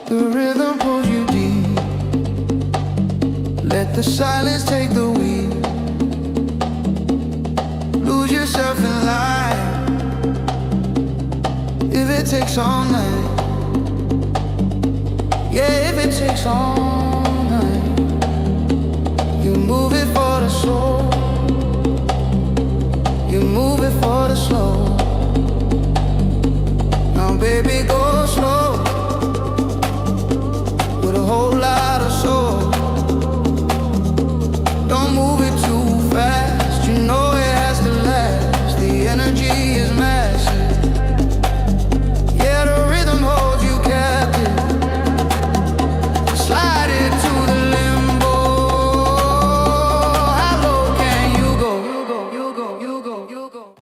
The rhythm pulls you deep. Let the silence take the wheel. Lose yourself in life. If it takes all night. Yeah, if it takes all night. You move it for the soul. You move it for the soul. Now baby, go